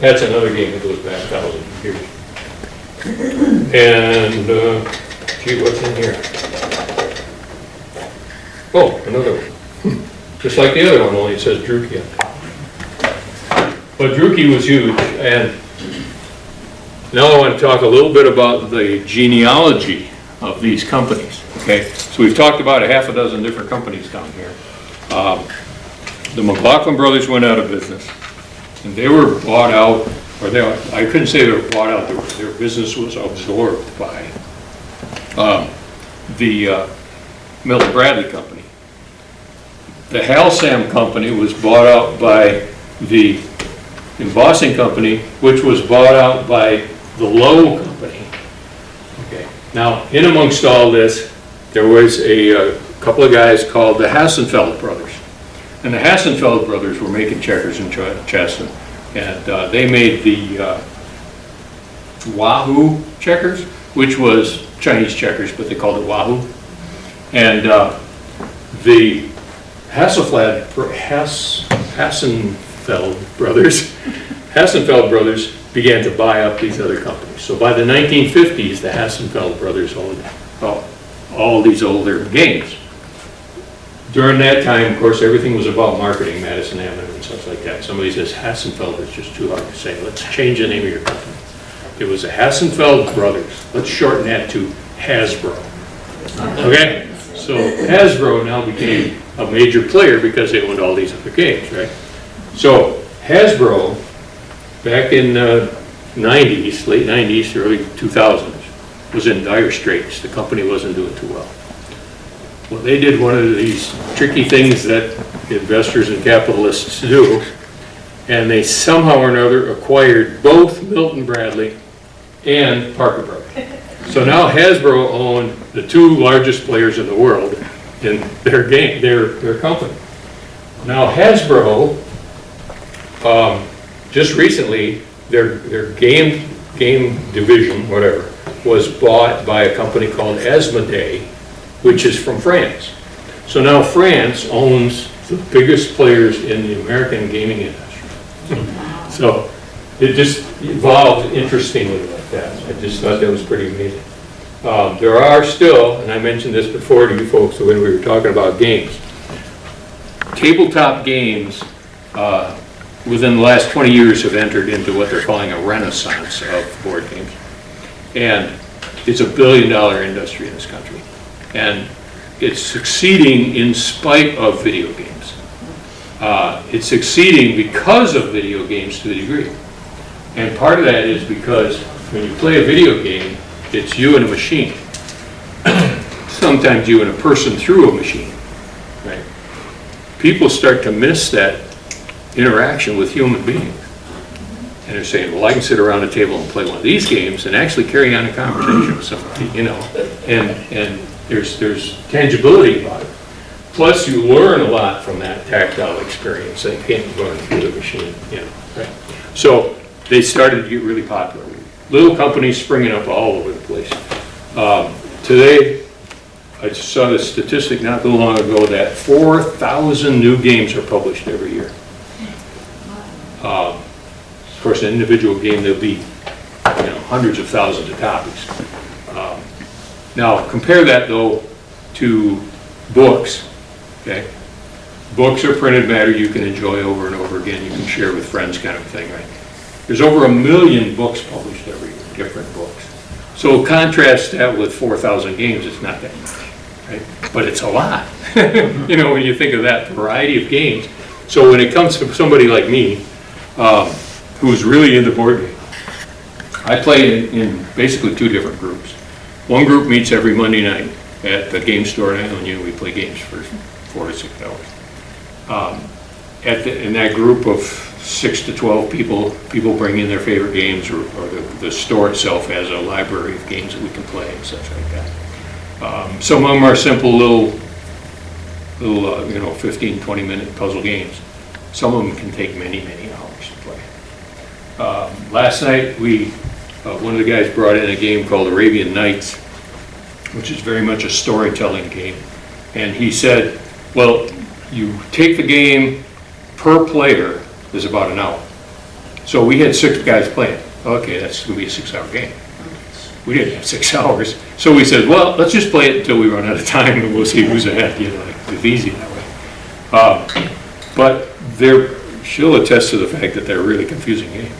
That's another game that goes back 1,000 years. And, gee, what's in here? Oh, another one. Just like the other one, only it says Druki on it. But Druki was huge, and now I want to talk a little bit about the genealogy of these companies, okay? So we've talked about a half a dozen different companies down here. The McLaughlin brothers went out of business, and they were bought out, or I couldn't say they were bought out, their business was absorbed by the Milton Bradley company. The Halsam company was bought out by the embossing company, which was bought out by the Lowe company. Okay. Now, in amongst all this, there was a couple of guys called the Hassenfeld brothers. And the Hassenfeld brothers were making checkers and chess, and they made the Wahoo checkers, which was Chinese checkers, but they called it Wahoo. And the Hassenfeld brothers began to buy up these other companies. So by the 1950s, the Hassenfeld brothers owned all these older games. During that time, of course, everything was about marketing, Madison Avenue and stuff like that. Somebody says Hassenfeld is just too hard to say. Let's change the name of your company. It was the Hassenfeld brothers. Let's shorten that to Hasbro. Okay? So Hasbro now became a major player because they owned all these other games, right? So Hasbro, back in the 90s, late 90s, early 2000s, was in dire straits. The company wasn't doing too well. Well, they did one of these tricky things that investors and capitalists do, and they somehow or another acquired both Milton Bradley and Parker Brothers. So now Hasbro owned the two largest players in the world in their company. Now Hasbro, just recently, their game division, whatever, was bought by a company called Asmodee, which is from France. So now France owns the biggest players in the American gaming industry. So it just evolved interestingly like that. I just thought that was pretty amazing. There are still, and I mentioned this before to you folks when we were talking about games, tabletop games within the last 20 years have entered into what they're calling a renaissance of board games. And it's a $1 billion industry in this country. And it's succeeding in spite of video games. It's succeeding because of video games to a degree. And part of that is because when you play a video game, it's you and a machine. Sometimes you and a person through a machine, right? People start to miss that interaction with human beings. And they're saying, well, I can sit around a table and play one of these games and actually carry on a conversation with somebody, you know, and there's tangibility about it. Plus, you learn a lot from that tactile experience that you can't learn through the machine, you know, right? So they started to get really popular. Little companies springing up all over the place. Today, I just saw this statistic not too long ago that 4,000 new games are published every year. Of course, an individual game, there'll be hundreds of thousands of copies. Now, compare that, though, to books, okay? Books are printed matter you can enjoy over and over again. You can share with friends kind of thing, right? There's over 1 million books published every year, different books. So contrast that with 4,000 games, it's not that much, right? But it's a lot, when you think of that variety of games. So when it comes to somebody like me, who's really into board games, I play in basically two different groups. One group meets every Monday night at the game store in Ionia. We play games for 4 to 6 hours. In that group of 6 to 12 people bring in their favorite games, or the store itself has a library of games that we can play and such like that. Some of them are simple little 15, 20-minute puzzle games. Some of them can take many, many hours to play. Last night, one of the guys brought in a game called Arabian Nights, which is very much a storytelling game. And he said, well, you take the game per player is about an hour. So we had 6 guys playing. Okay, that's going to be a 6-hour game. We didn't have 6 hours. So we said, well, let's just play it until we run out of time and we'll see who's ahead. It's easy that way. But she'll attest to the fact that they're a really confusing game.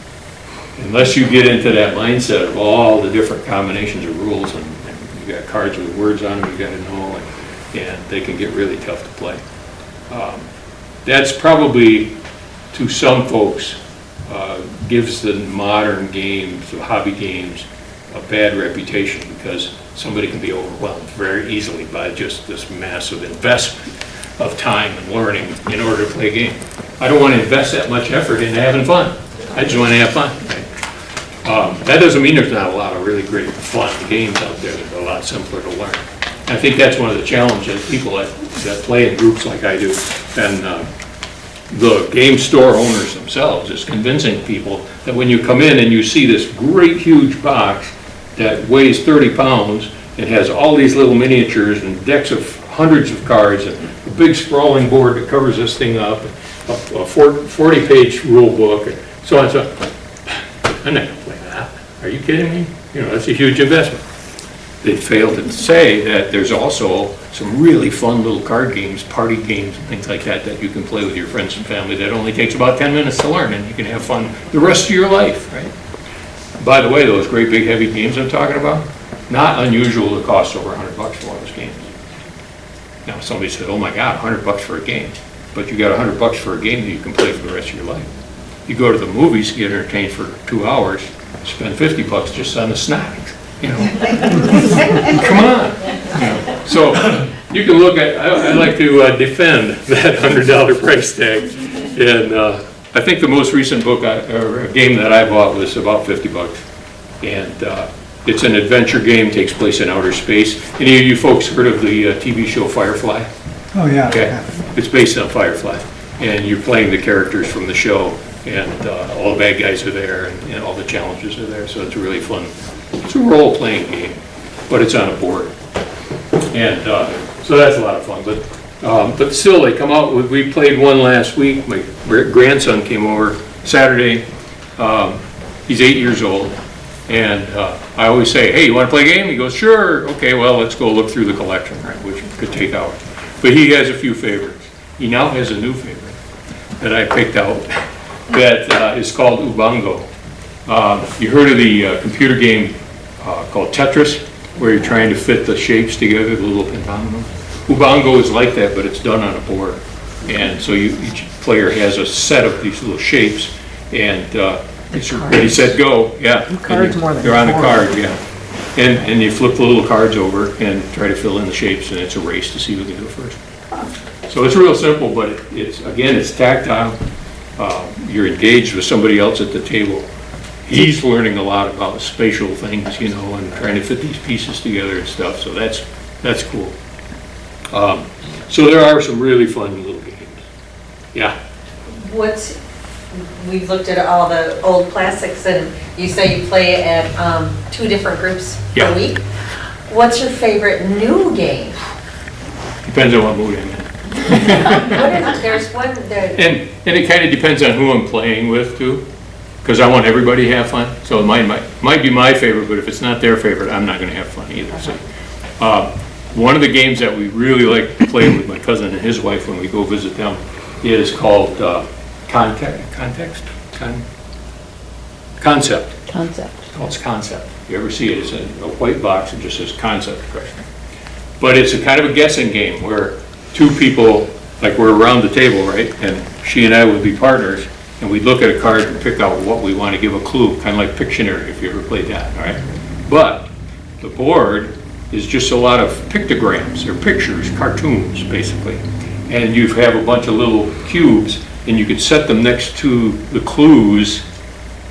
Unless you get into that mindset of all the different combinations of rules, and you got cards with words on them you got to know, and they can get really tough to play. That's probably, to some folks, gives the modern games, the hobby games, a bad reputation because somebody can be overwhelmed very easily by just this massive investment of time and learning in order to play a game. I don't want to invest that much effort into having fun. I just want to have fun. That doesn't mean there's not a lot of really great fun games out there that are a lot simpler to learn. I think that's one of the challenges people that play in groups like I do, and the game store owners themselves, is convincing people that when you come in and you see this great huge box that weighs 30 pounds and has all these little miniatures and decks of hundreds of cards and a big sprawling board that covers this thing up, a 40-page rule book, and so on and so on. I'm not going to play that. Are you kidding me? You know, that's a huge investment. They failed to say that there's also some really fun little card games, party games, and things like that that you can play with your friends and family that only takes about 10 minutes to learn, and you can have fun the rest of your life, right? By the way, those great big heavy games I'm talking about, not unusual to cost over $100 for one of those games. Now somebody said, oh my God, $100 for a game. But you got $100 for a game that you can play for the rest of your life. You go to the movies, get entertained for 2 hours, spend $50 just on the snacks. You know, come on. You know. So you can look at. I like to defend that $100 price tag, and I think the most recent book or game that I bought was about $50, and it's an adventure game. Takes place in outer space. Any of you folks heard of the TV show Firefly? Oh, yeah. Okay, it's based on Firefly, and you're playing the characters from the show, and all the bad guys are there, and all the challenges are there. So it's really fun. It's a role-playing game, but it's on a board, and so that's a lot of fun. But still, they come out with. We played one last week. My grandson came over Saturday. He's 8 years old, and I always say, "Hey, you want to play a game?" He goes, "Sure." Okay, well, let's go look through the collection, right, which could take hours. But he has a few favorites. He now has a new favorite that I picked out that is called Ubango. You heard of the computer game called Tetris, where you're trying to fit the shapes together, the little pentagonal? Ubango is like that, but it's done on a board. And so each player has a set of these little shapes, and it's ready, set, go. Yeah. Cards more than they're on the four. card, yeah. And you flip the little cards over and try to fill in the shapes, and it's a race to see who can do it first. So it's real simple, but it's tactile. You're engaged with somebody else at the table. He's learning a lot about spatial things, you know, and trying to fit these pieces together and stuff. So that's cool. So there are some really fun little games. Yeah. We've looked at all the old classics, and you say you play at 2 different groups Yeah. per week. What's your favorite new game? Depends on what mood I'm in. There's one that, And it kind of depends on who I'm playing with too, because I want everybody to have fun. So it might be my favorite, but if it's not their favorite, I'm not going to have fun either. So, one of the games that we really like to play with my cousin and his wife when we go visit them is called Concept. Concept. It's called Concept. You ever see it? It's a white box. It just says Concept across it. But it's a kind of a guessing game where 2 people, like we're around the table, right? And she and I would be partners, and we'd look at a card and pick out what we want to give a clue, kind of like Pictionary, if you ever played that, all right? But the board is just a lot of pictograms, or pictures, cartoons, basically. And you have a bunch of little cubes, and you could set them next to the clues,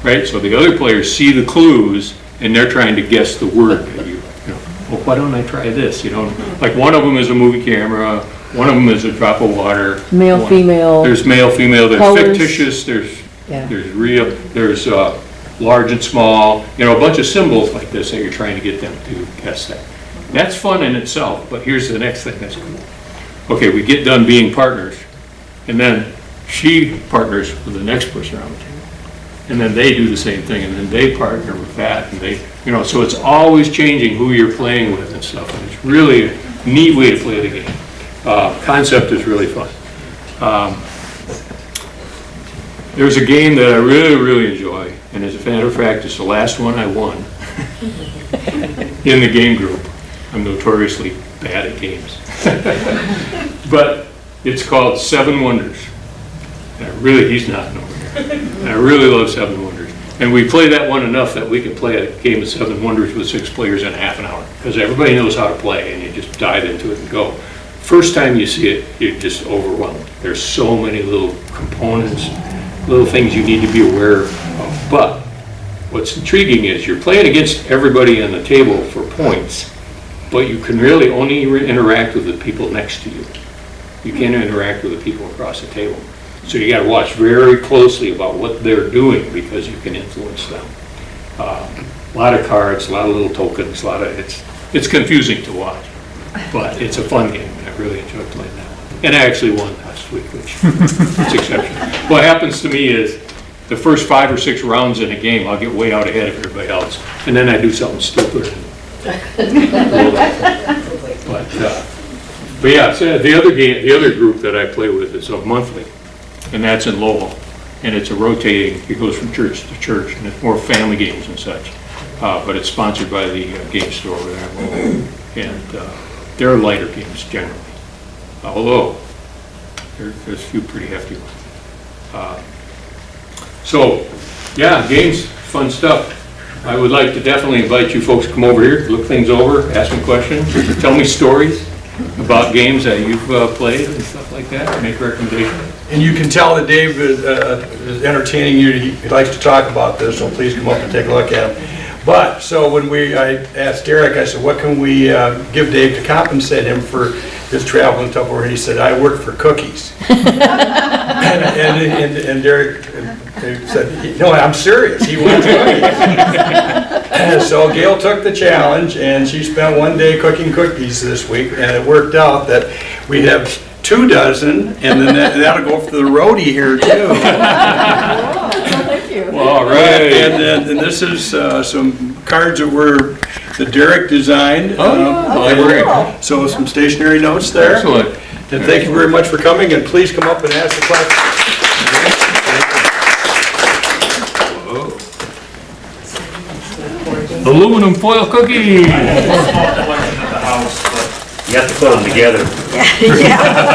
right? So the other players see the clues, and they're trying to guess the word that you know, well, why don't I try this, you know? Like one of them is a movie camera, one of them is a drop of water. Male, female. There's male, female, there's Colors. fictitious, Yeah. there's real, there's large and small, you know, a bunch of symbols like this that you're trying to get them to guess that. That's fun in itself, but here's the next thing that's cool. Okay, we get done being partners, and then she partners with the next person around the table. And then they do the same thing, and then they partner with that, and they, you know, so it's always changing who you're playing with and stuff, and it's really a neat way to play the game. Concept is really fun. There's a game that I really, really enjoy, and as a matter of fact, it's the last one I won in the game group. I'm notoriously bad at games. But it's called Seven Wonders. And he's nodding over here. And I really love Seven Wonders. And we play that one enough that we can play a game of Seven Wonders with 6 players in half an hour. Because everybody knows how to play, and you just dive into it and go. First time you see it, you're just overwhelmed. There's so many little components, little things you need to be aware of. But what's intriguing is you're playing against everybody on the table for points, but you can really only interact with the people next to you. You can't interact with the people across the table. So you got to watch very closely about what they're doing because you can influence them. A lot of cards, a lot of little tokens, it's confusing to watch, but it's a fun game. I really enjoyed playing that one. And I actually won last week, which is exceptional. What happens to me is the first 5 or 6 rounds in a game, I'll get way out ahead of everybody else, and then I do something stupid. But yeah, so the other group that I play with is a monthly, and that's in Lowell, and it's a rotating. It goes from church to church, and it's more family games and such. But it's sponsored by the game store over there in Lowell, and they're lighter games generally. Although there's a few pretty hefty ones. So yeah, games, fun stuff. I would like to definitely invite you folks to come over here, look things over, ask me questions, tell me stories about games that you've played and stuff like that, make recommendations. And you can tell that Dave is entertaining you. He likes to talk about this, so please come up and take a look at him. But, so when I asked Derek, I said, what can we give Dave to compensate him for his travel and stuff over? And he said, I work for cookies. and Derek said, no, I'm serious. He wants cookies. So Gail took the challenge, and she spent one day cooking cookies this week, and it worked out that we have 2 dozen, and then that'll go for the roadie here, too. Well, all right. And this is some cards that Derek designed. Library. So some stationery notes there. Excellent. And thank you very much for coming, and please come up and ask the question. Aluminum foil cookies. You have to put them together. Yeah.